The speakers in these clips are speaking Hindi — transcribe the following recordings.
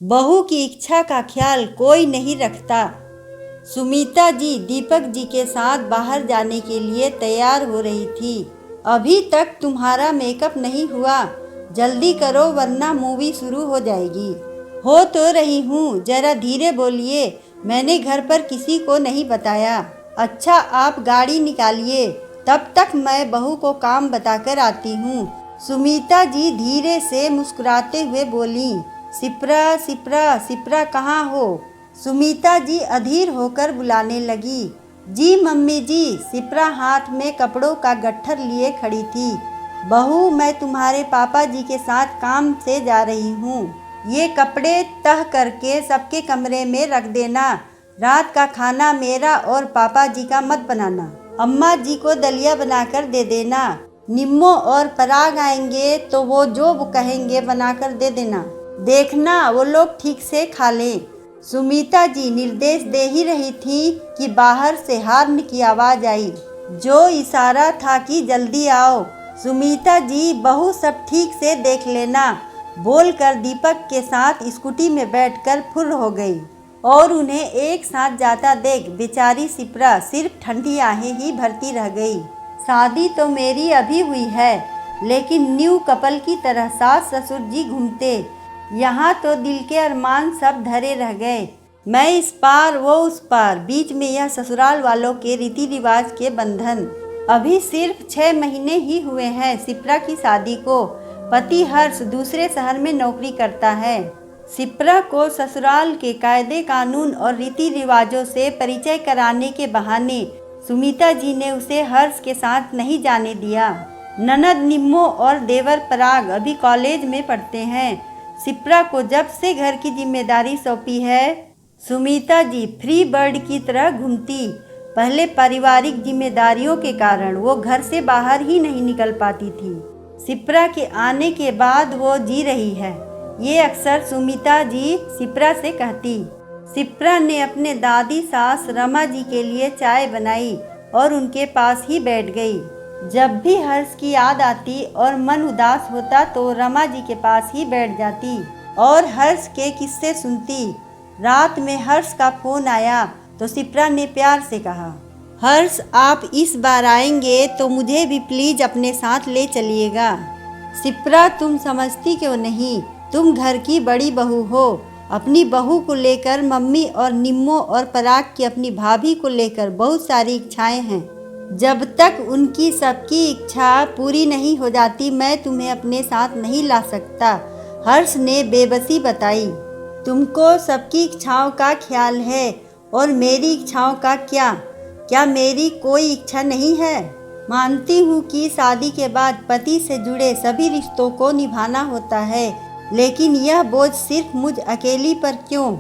बहू की इच्छा का ख्याल कोई नहीं रखता। सुमिता जी दीपक जी के साथ बाहर जाने के लिए तैयार हो रही थी। अभी तक तुम्हारा मेकअप नहीं हुआ, जल्दी करो वरना मूवी शुरू हो जाएगी। हो तो रही हूँ, जरा धीरे बोलिए, मैंने घर पर किसी को नहीं बताया। अच्छा आप गाड़ी निकालिए, तब तक मैं बहू को काम बताकर आती हूँ। सुमिता जी धीरे से मुस्कुराते हुए बोली। सिप्रा सिप्रा सिप्रा कहाँ हो? सुमिता जी अधीर होकर बुलाने लगी। जी मम्मी जी। सिप्रा हाथ में कपड़ों का गट्ठर लिए खड़ी थी। बहू मैं तुम्हारे पापा जी के साथ काम से जा रही हूँ। ये कपड़े तह करके सबके कमरे में रख देना। रात का खाना मेरा और पापा जी का मत बनाना। अम्मा जी को दलिया बनाकर दे देना। निम्मो और पराग आएंगे तो वो जो कहेंगे बनाकर दे देना। देखना वो लोग ठीक से खा लें। सुमिता जी निर्देश दे ही रही थी कि बाहर से हार्न की आवाज आई, जो इशारा था कि जल्दी आओ। सुमिता जी बहू सब ठीक से देख लेना बोलकर दीपक के साथ स्कूटी में बैठकर फुर्र हो गई और उन्हें एक साथ जाता देख बेचारी सिप्रा सिर्फ ठंडी आहें ही भरती रह गई। शादी तो मेरी अभी हुई है, लेकिन न्यू कपल की तरह सास ससुर जी घूमते, यहाँ तो दिल के अरमान सब धरे रह गए। मैं इस पार वो उस पार, बीच में यह ससुराल वालों के रीति रिवाज के बंधन। अभी सिर्फ 6 महीने ही हुए हैं सिप्रा की शादी को। पति हर्ष दूसरे शहर में नौकरी करता है। सिप्रा को ससुराल के कायदे कानून और रीति रिवाजों से परिचय कराने के बहाने सुमिता जी ने उसे हर्ष के साथ नहीं जाने दिया। ननद निम्मो और देवर पराग अभी कॉलेज में पढ़ते हैं। सिप्रा को जब से घर की जिम्मेदारी सौंपी है, सुमिता जी फ्री बर्ड की तरह घूमती। पहले पारिवारिक जिम्मेदारियों के कारण वो घर से बाहर ही नहीं निकल पाती थी। सिप्रा के आने के बाद वो जी रही है, ये अक्सर सुमिता जी सिप्रा से कहती। सिप्रा ने अपने दादी सास रमा जी के लिए चाय बनाई और उनके पास ही बैठ गई। जब भी हर्ष की याद आती और मन उदास होता तो रमा जी के पास ही बैठ जाती और हर्ष के किस्से सुनती। रात में हर्ष का फोन आया तो सिप्रा ने प्यार से कहा, हर्ष आप इस बार आएंगे तो मुझे भी प्लीज अपने साथ ले चलिएगा। सिप्रा तुम समझती क्यों नहीं, तुम घर की बड़ी बहू हो। अपनी बहू को लेकर मम्मी और निम्मो और पराग की अपनी भाभी को लेकर बहुत सारी इच्छाएं हैं। जब तक उनकी सबकी इच्छा पूरी नहीं हो जाती मैं तुम्हें अपने साथ नहीं ला सकता। हर्ष ने बेबसी बताई। तुमको सबकी इच्छाओं का ख्याल है और मेरी इच्छाओं का क्या? क्या मेरी कोई इच्छा नहीं है? मानती हूँ कि शादी के बाद पति से जुड़े सभी रिश्तों को निभाना होता है, लेकिन यह बोझ सिर्फ मुझ अकेली पर क्यों?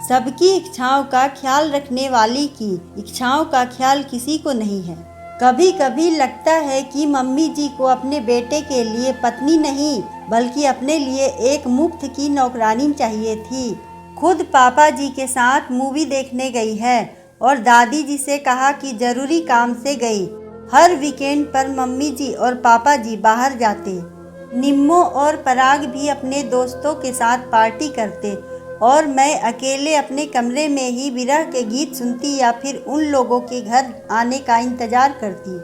सबकी इच्छाओं का ख्याल रखने वाली की इच्छाओं का ख्याल किसी को नहीं है। कभी कभी लगता है कि मम्मी जी को अपने बेटे के लिए पत्नी नहीं बल्कि अपने लिए एक मुफ्त की नौकरानी चाहिए थी। खुद पापा जी के साथ मूवी देखने गई है और दादी जी से कहा कि जरूरी काम से गई। हर वीकेंड पर मम्मी जी और पापा जी बाहर जाते। निम्मो और पराग भी अपने दोस्तों के साथ पार्टी करते और मैं अकेले अपने कमरे में ही विरह के गीत सुनती या फिर उन लोगों के घर आने का इंतजार करती।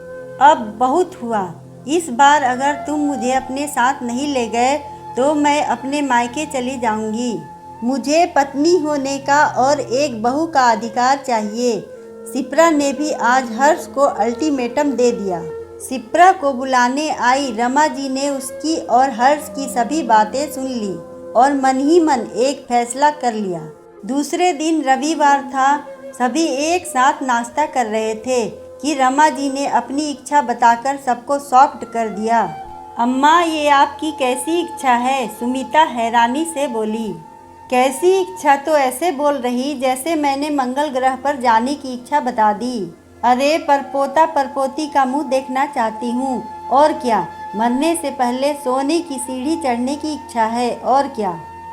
अब बहुत हुआ, इस बार अगर तुम मुझे अपने साथ नहीं ले गए तो मैं अपने मायके चली जाऊंगी। मुझे पत्नी होने का और एक बहू का अधिकार चाहिए। सिप्रा ने भी आज हर्ष को अल्टीमेटम दे दिया। सिप्रा को बुलाने आई रमा जी ने उसकी और हर्ष की सभी बातें सुन ली और मन ही मन एक फैसला कर लिया। दूसरे दिन रविवार था। सभी एक साथ नाश्ता कर रहे थे कि रमा जी ने अपनी इच्छा बताकर सबको सॉफ्ट कर दिया। अम्मा ये आपकी कैसी इच्छा है? सुमिता हैरानी से बोली। कैसी इच्छा तो ऐसे बोल रही जैसे मैंने मंगल ग्रह पर जाने की इच्छा बता दी। अरे परपोता परपोती का मुंह देखना चाहती हूँ, और क्या। मरने से पहले सोने की सीढ़ी चढ़ने की इच्छा है, और क्या।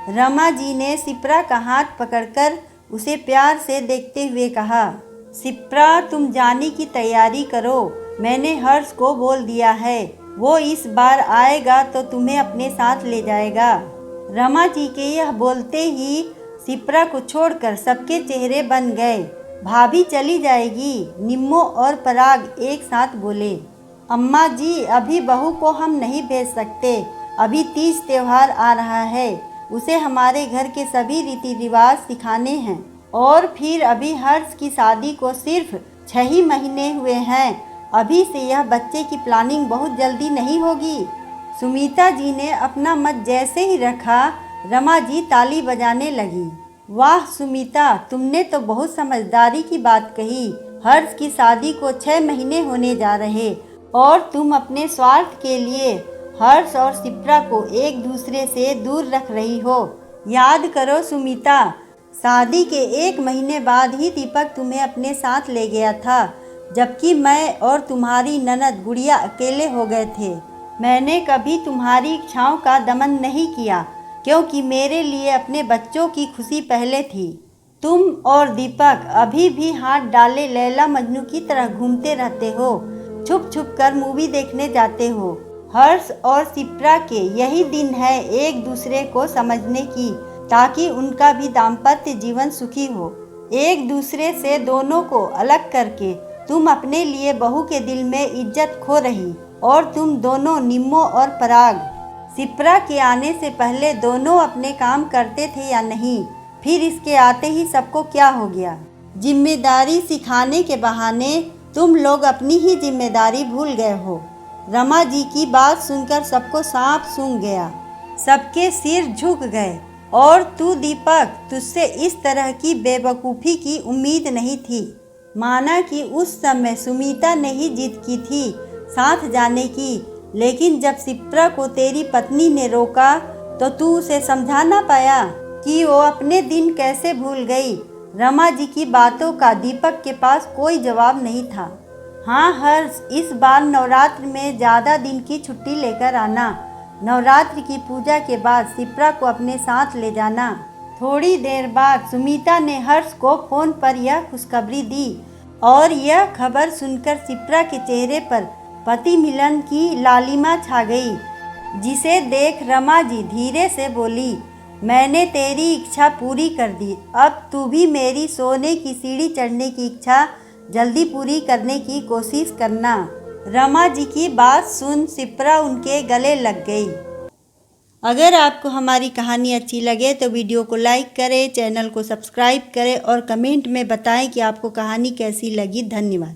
रमा जी ने सिप्रा का हाथ पकड़कर उसे प्यार से देखते हुए कहा, सिप्रा तुम जाने की तैयारी करो। मैंने हर्ष को बोल दिया है, वो इस बार आएगा तो तुम्हें अपने साथ ले जाएगा। रमा जी के यह बोलते ही शिप्रा को छोड़कर सबके चेहरे बन गए। भाभी चली जाएगी, निम्मो और पराग एक साथ बोले। अम्मा जी, अभी बहू को हम नहीं भेज सकते। अभी तीज त्योहार आ रहा है, उसे हमारे घर के सभी रीति रिवाज सिखाने हैं। और फिर अभी हर्ष की शादी को सिर्फ 6 ही महीने हुए हैं। अभी से यह बच्चे की प्लानिंग बहुत जल्दी नहीं होगी। सुमिता जी ने अपना मत जैसे ही रखा, रमा जी ताली बजाने लगी। वाह सुमिता, तुमने तो बहुत समझदारी की बात कही। हर्ष की शादी को 6 महीने होने जा रहे और तुम अपने स्वार्थ के लिए हर्ष और शिप्रा को एक दूसरे से दूर रख रही हो। याद करो सुमिता, शादी के 1 महीने बाद ही दीपक तुम्हें अपने साथ ले गया था, जबकि मैं और तुम्हारी ननद गुड़िया अकेले हो गए थे। मैंने कभी तुम्हारी इच्छाओं का दमन नहीं किया, क्योंकि मेरे लिए अपने बच्चों की खुशी पहले थी। तुम और दीपक अभी भी हाथ डाले लैला मजनू की तरह घूमते रहते हो, छुप छुप कर मूवी देखने जाते हो। हर्ष और शिप्रा के यही दिन है एक दूसरे को समझने की, ताकि उनका भी दाम्पत्य जीवन सुखी हो। एक दूसरे से दोनों को अलग करके तुम अपने लिए बहू के दिल में इज्जत खो रही। और तुम दोनों, निम्मो और पराग, शिप्रा के आने से पहले दोनों अपने काम करते थे या नहीं? फिर इसके आते ही सबको क्या हो गया? जिम्मेदारी सिखाने के बहाने तुम लोग अपनी ही जिम्मेदारी भूल गए हो। रमा जी की बात सुनकर सबको सांप सूंघ गया, सबके सिर झुक गए। और तू दीपक, तुझसे इस तरह की बेवकूफ़ी की उम्मीद नहीं थी। माना कि उस समय सुमिता ने ही जिद की थी साथ जाने की, लेकिन जब शिप्रा को तेरी पत्नी ने रोका तो तू उसे समझा ना पाया कि वो अपने दिन कैसे भूल गई। रमा जी की बातों का दीपक के पास कोई जवाब नहीं था। हाँ हर्ष, इस बार नवरात्र में ज़्यादा दिन की छुट्टी लेकर आना। नवरात्र की पूजा के बाद शिप्रा को अपने साथ ले जाना। थोड़ी देर बाद सुमिता ने हर्ष को फ़ोन पर यह खुशखबरी दी और यह खबर सुनकर शिप्रा के चेहरे पर पति मिलन की लालिमा छा गई, जिसे देख रमा जी धीरे से बोली, मैंने तेरी इच्छा पूरी कर दी। अब तू भी मेरी सोने की सीढ़ी चढ़ने की इच्छा जल्दी पूरी करने की कोशिश करना। रमा जी की बात सुन शिप्रा उनके गले लग गई। अगर आपको हमारी कहानी अच्छी लगे तो वीडियो को लाइक करें, चैनल को सब्सक्राइब करें और कमेंट में बताएं कि आपको कहानी कैसी लगी। धन्यवाद।